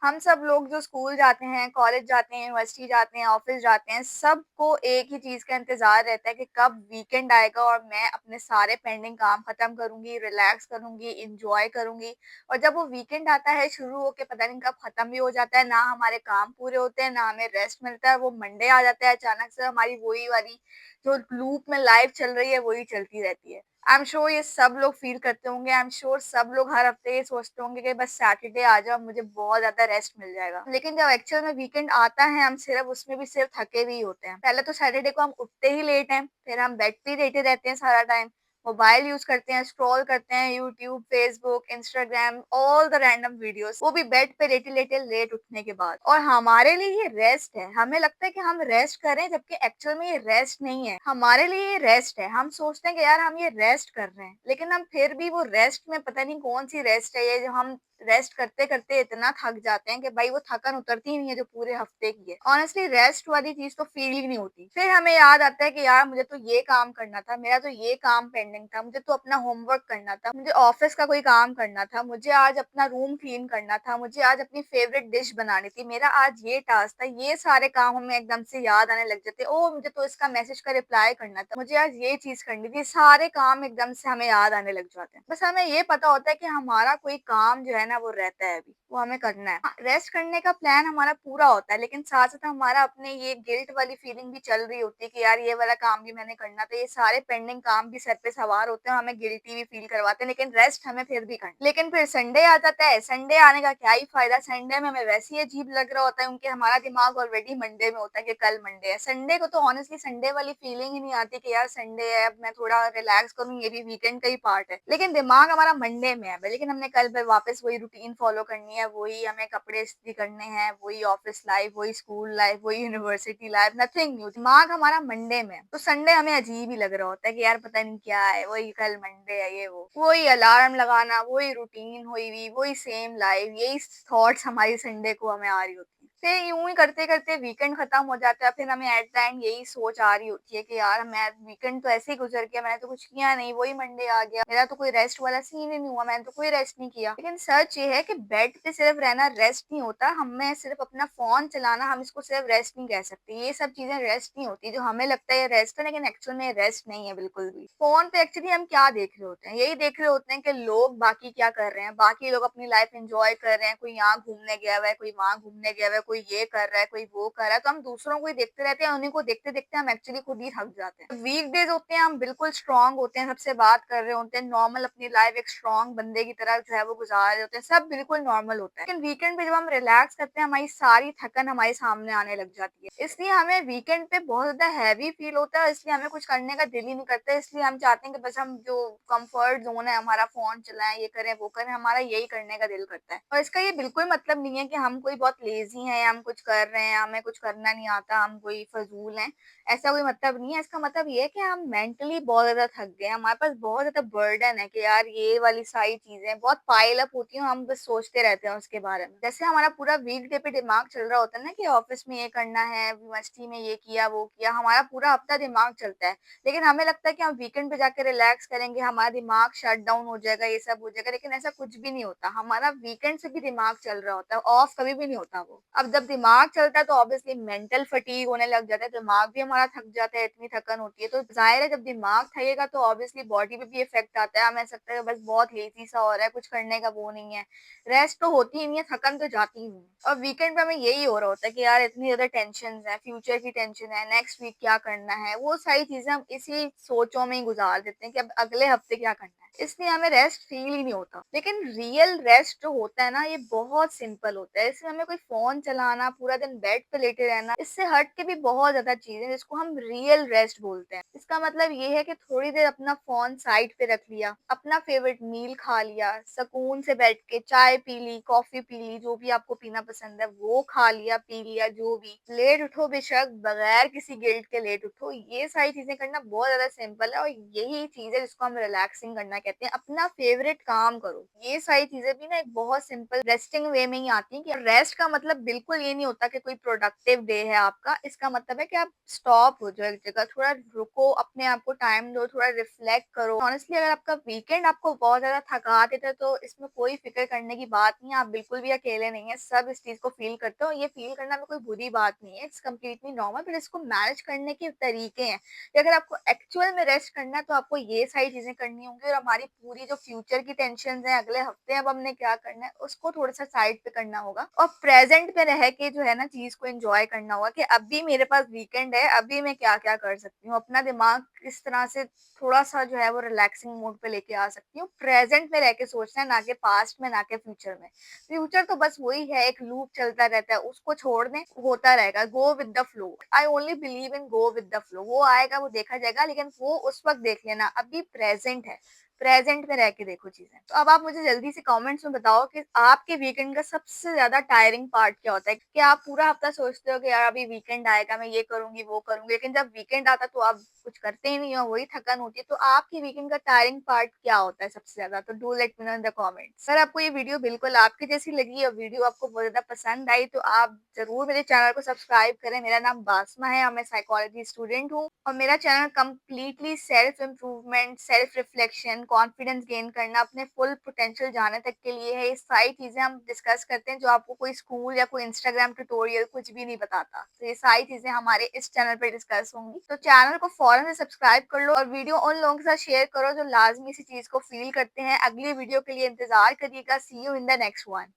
हम सब लोग जो स्कूल जाते हैं, कॉलेज जाते हैं, यूनिवर्सिटी जाते हैं, ऑफिस जाते हैं, सबको एक ही चीज़ का इंतज़ार रहता है कि कब वीकेंड आएगा और मैं अपने सारे पेंडिंग काम खत्म करूँगी, रिलैक्स करूँगी, एन्जॉय करूँगी। और जब वो वीकेंड आता है शुरू होके पता नहीं कब खत्म भी हो जाता है, ना हमारे काम पूरे होते हैं, ना हमें रेस्ट मिलता है, वो मंडे आ जाता है अचानक से हमारी वही वाली जो लूप में लाइफ चल रही है, वही चलती रहती है। आई एम श्योर ये सब लोग फील करते होंगे। आई एम श्योर सब लोग हर हफ्ते ये सोचते होंगे कि बस सैटरडे आ जाओ, मुझे बहुत ज्यादा रेस्ट मिल जाएगा। लेकिन जब एक्चुअल में वीकेंड आता है, हम सिर्फ उसमें भी सिर्फ थके हुए ही होते हैं। पहले तो सैटरडे को हम उठते ही लेट हैं, फिर हम बेड पे ही लेटे रहते हैं सारा टाइम, मोबाइल यूज करते हैं, स्क्रॉल करते हैं, YouTube, Facebook, Instagram, all the random videos, वो भी बेड पे लेटे लेटे लेट उठने के बाद। और हमारे लिए ये रेस्ट है। हमें लगता है कि हम रेस्ट कर रहे हैं, जबकि एक्चुअल में ये रेस्ट नहीं है। हमारे लिए ये रेस्ट है। हम सोचते हैं कि यार हम ये रेस्ट कर रहे हैं, लेकिन हम फिर भी वो रेस्ट में पता नहीं कौन सी रेस्ट है ये, जो हम रेस्ट करते करते इतना थक जाते हैं कि भाई वो थकन उतरती ही नहीं है जो पूरे हफ्ते की है। ऑनेस्टली रेस्ट वाली चीज तो फील ही नहीं होती। फिर हमें याद आता है कि यार मुझे तो ये काम करना था, मेरा तो ये काम पेंडिंग था, मुझे तो अपना होमवर्क करना था, मुझे ऑफिस का कोई काम करना था, मुझे आज अपना रूम क्लीन करना था, मुझे आज अपनी फेवरेट डिश बनानी थी, मेरा आज ये टास्क था। ये सारे काम हमें एकदम से याद आने लग जाते, ओ मुझे तो इसका मैसेज का रिप्लाई करना था, मुझे आज ये चीज करनी थी। सारे काम एकदम से हमें याद आने लग जाते हैं। बस हमें ये पता होता है कि हमारा कोई काम जो है ना वो रहता है, अभी वो हमें करना है। रेस्ट करने का प्लान हमारा पूरा होता है, लेकिन साथ साथ हमारा अपने ये गिल्ट वाली फीलिंग भी चल रही होती है कि यार ये वाला काम भी मैंने करना था। ये सारे पेंडिंग काम भी सर पे सवार होते हैं, हमें गिल्टी भी फील करवाते हैं, लेकिन रेस्ट हमें फिर भी करना। लेकिन फिर संडे आ जाता है। संडे आने का क्या ही फायदा, संडे में हमें वैसे ही अजीब लग रहा होता है, क्योंकि हमारा दिमाग ऑलरेडी मंडे में होता है कि कल मंडे है। संडे को तो ऑनेस्टली संडे वाली फीलिंग ही नहीं आती कि यार संडे है, अब मैं थोड़ा रिलैक्स करूँ, ये भी वीकेंड का ही पार्ट है। लेकिन दिमाग हमारा मंडे में है, लेकिन हमने कल फिर वापस वही रूटीन फॉलो करनी है, वही हमें कपड़े इस्त्री करने हैं, वही ऑफिस लाइफ, वही स्कूल लाइफ, वही यूनिवर्सिटी लाइफ, नथिंग न्यू। दिमाग हमारा मंडे में है, तो संडे हमें अजीब ही लग रहा होता है कि यार पता नहीं क्या है, वही कल मंडे है, ये वो वही अलार्म लगाना, वही रूटीन हुई हुई, वही सेम लाइफ, यही थॉट्स हमारी संडे को हमें आ रही होती है। फिर यूं ही करते करते वीकेंड खत्म हो जाता है। फिर हमें एट द एंड यही सोच आ रही होती है कि यार मैं वीकेंड तो ऐसे ही गुजर गया, मैंने तो कुछ किया नहीं, वही मंडे आ गया, मेरा तो कोई रेस्ट वाला सीन ही नहीं हुआ, मैंने तो कोई रेस्ट नहीं किया। लेकिन सच ये है कि बेड पे सिर्फ रहना रेस्ट नहीं होता। हमें सिर्फ अपना फोन चलाना, हम इसको सिर्फ रेस्ट नहीं कह सकते। ये सब चीजें रेस्ट नहीं होती। जो हमें लगता है ये रेस्ट है, लेकिन एक्चुअल में रेस्ट नहीं है बिल्कुल भी। फोन पे एक्चुअली हम क्या देख रहे होते हैं, यही देख रहे होते हैं कि लोग बाकी क्या कर रहे हैं, बाकी लोग अपनी लाइफ एंजॉय कर रहे हैं, कोई यहाँ घूमने गया हुआ है, कोई वहां घूमने गया हुआ है, कोई ये कर रहा है, कोई वो कर रहा है, तो हम दूसरों को ही देखते रहते हैं। उन्हीं को देखते देखते हम एक्चुअली खुद ही थक जाते हैं। वीक डेज होते हैं, हम बिल्कुल स्ट्रांग होते हैं, सबसे बात कर रहे होते हैं, नॉर्मल अपनी लाइफ एक स्ट्रांग बंदे की तरह जो है वो गुजार रहे होते हैं, सब बिल्कुल नॉर्मल होता है। लेकिन वीकेंड पे जब हम रिलैक्स करते हैं, हमारी सारी थकन हमारे सामने आने लग जाती है। इसलिए हमें वीकेंड पे बहुत ज्यादा हैवी फील होता है, इसलिए हमें कुछ करने का दिल ही नहीं करता। इसलिए हम चाहते हैं कि बस हम जो कंफर्ट जोन है हमारा, फोन चलाएं, ये करें वो करें, हमारा यही करने का दिल करता है। और इसका ये बिल्कुल मतलब नहीं है कि हम कोई बहुत लेजी हैं, हम कुछ कर रहे हैं, हमें कुछ करना नहीं आता, हम कोई फजूल हैं, ऐसा कोई मतलब नहीं है। इसका मतलब ये है कि हम मेंटली बहुत ज्यादा थक गए हैं, हमारे पास बहुत ज्यादा बर्डन है कि यार ये वाली सारी चीजें बहुत पाइल अप होती हैं, हम बस सोचते रहते हैं उसके बारे में। जैसे हमारा पूरा वीक डे पे दिमाग चल रहा होता है ना कि ऑफिस में ये करना है, यूनिवर्सिटी में ये किया वो किया, हमारा पूरा हफ्ता दिमाग चलता है। लेकिन हमें लगता है कि हम वीकेंड पे जाके रिलैक्स करेंगे, हमारा दिमाग शट डाउन हो जाएगा, ये सब हो जाएगा, लेकिन ऐसा कुछ भी नहीं होता। हमारा वीकेंड से भी दिमाग चल रहा होता है, ऑफ कभी भी नहीं होता वो। अब जब दिमाग चलता है तो ऑब्वियसली मेंटल फटीग होने लग जाता है, दिमाग भी हमारा थक जाता है, इतनी थकन होती है। तो जाहिर है जब दिमाग थकेगा तो ऑब्वियसली बॉडी पे भी इफेक्ट आता है, हमें ऐसा लगता है बस बहुत लेजी सा हो रहा है, कुछ करने का वो नहीं है, रेस्ट तो होती ही नहीं है, थकन तो जाती ही नहीं है। और वीकेंड पे हमें यही हो रहा होता है कि यार इतनी ज्यादा टेंशन है, फ्यूचर की टेंशन है, नेक्स्ट वीक क्या करना है, वो सारी चीजें हम इसी सोचों में ही गुजार देते हैं कि अब अगले हफ्ते क्या करना है। इसलिए हमें रेस्ट फील ही नहीं होता। लेकिन रियल रेस्ट जो होता है ना, ये बहुत सिंपल होता है। इसमें हमें कोई फोन चलाना, पूरा दिन बेड पे लेटे रहना, इससे हट के भी बहुत ज्यादा चीजें जिसको हम रियल रेस्ट बोलते हैं। इसका मतलब ये है कि थोड़ी देर अपना फोन साइड पे रख लिया, अपना फेवरेट मील खा लिया, सुकून से बैठ के चाय पी ली, कॉफी पी ली, जो भी आपको पीना पसंद है वो खा लिया, पी लिया, जो भी। लेट उठो बेशक, बगैर किसी गिल्ट के लेट उठो। ये सारी चीजें करना बहुत ज्यादा सिंपल है, और यही चीज है जिसको हम रिलैक्सिंग करना कहते हैं। अपना फेवरेट काम करो। ये सारी चीजें भी ना एक बहुत सिंपल रेस्टिंग वे में ही आती है कि रेस्ट का मतलब बिल्कुल बिल्कुल ये नहीं होता कि कोई प्रोडक्टिव डे है आपका, इसका मतलब है कि आप स्टॉप हो जाओ एक जगह, थोड़ा रुको, अपने आप को टाइम दो, थोड़ा रिफ्लेक्ट करो। ऑनेस्टली अगर आपका वीकेंड आपको बहुत ज़्यादा थका देता है तो इसमें कोई फ़िक्र करने की बात नहीं है, आप बिल्कुल भी अकेले नहीं हैं, सब इस चीज़ को फ़ील करते हो। ये फ़ील करना में कोई बुरी बात नहीं है, इट्स कंप्लीटली नॉर्मल, बट इसको मैनेज करने के तरीके हैं कि अगर आपको एक्चुअल में रेस्ट करना है तो आपको ये सारी चीज़ें करनी होंगी और हमारी पूरी जो फ्यूचर की टेंशन्स हैं, अगले हफ्ते अब हमने क्या करना है, उसको थोड़ा-सा साइड पे करना होगा और प्रेज़ेंट पे रह के जो है ना चीज़ को एन्जॉय करना होगा कि अभी मेरे पास वीकेंड है, अभी मैं क्या-क्या कर सकती हूँ। अपना दिमाग किस तरह से थोड़ा-सा जो है वो रिलैक्सिंग मोड पे लेके आ सकती हूँ। प्रेज़ेंट में रह के सोचना है, ना कि पास्ट में, ना कि फ्यूचर में। फ्यूचर तो बस वही है, एक लूप चलता रहता है, उसको छोड़ दें, होता रहेगा। Go with the flow. I only believe in go with the flow. वो आएगा, वो देखा जाएगा, लेकिन वो उस वक़्त देख लेना, अभी प्रेज़ेंट है। प्रेज़ेंट में रह के देखो चीज़ें। तो अब आप मुझे जल्दी से कमेंट्स में बताओ कि आपके वीकेंड का सबसे ज़्यादा टायरिंग पार्ट क्या होता है? कि आप पूरा हफ्ता सोचते हो कि यार अभी वीकेंड आएगा, मैं ये करूँगी, वो करूँगी, लेकिन जब वीकेंड आता है तो आप कुछ करते ही नहीं हो, वही थकन होती है। तो आपकी वीकेंड का टायरिंग पार्ट क्या होता है सबसे ज़्यादा? तो do let me know in the comments. अगर आपको ये वीडियो बिल्कुल आपकी जैसी लगी और वीडियो आपको बहुत ज़्यादा पसंद आई तो आप ज़रूर मेरे चैनल को सब्सक्राइब करें। मेरा नाम बासमा है और मैं साइकोलॉजी स्टूडेंट हूँ और मेरा channel completely self improvement, self reflection, confidence gain करना, अपने फुल पोटेंशियल जाने तक के लिए है। ये सारी चीज़ें हम डिस्कस करते हैं जो आपको कोई स्कूल या कोई इंस्टाग्राम ट्यूटोरियल कुछ भी नहीं बताता। तो ये सारी चीज़ें हमारे इस चैनल पे डिस्कस होंगी। तो चैनल को फौरन से सब्सक्राइब कर लो और वीडियो उन लोगों के साथ शेयर करो जो लाज़मी इसी चीज़ को फ़ील करते हैं। अगली वीडियो के लिए इंतज़ार करिएगा। See you in the next one.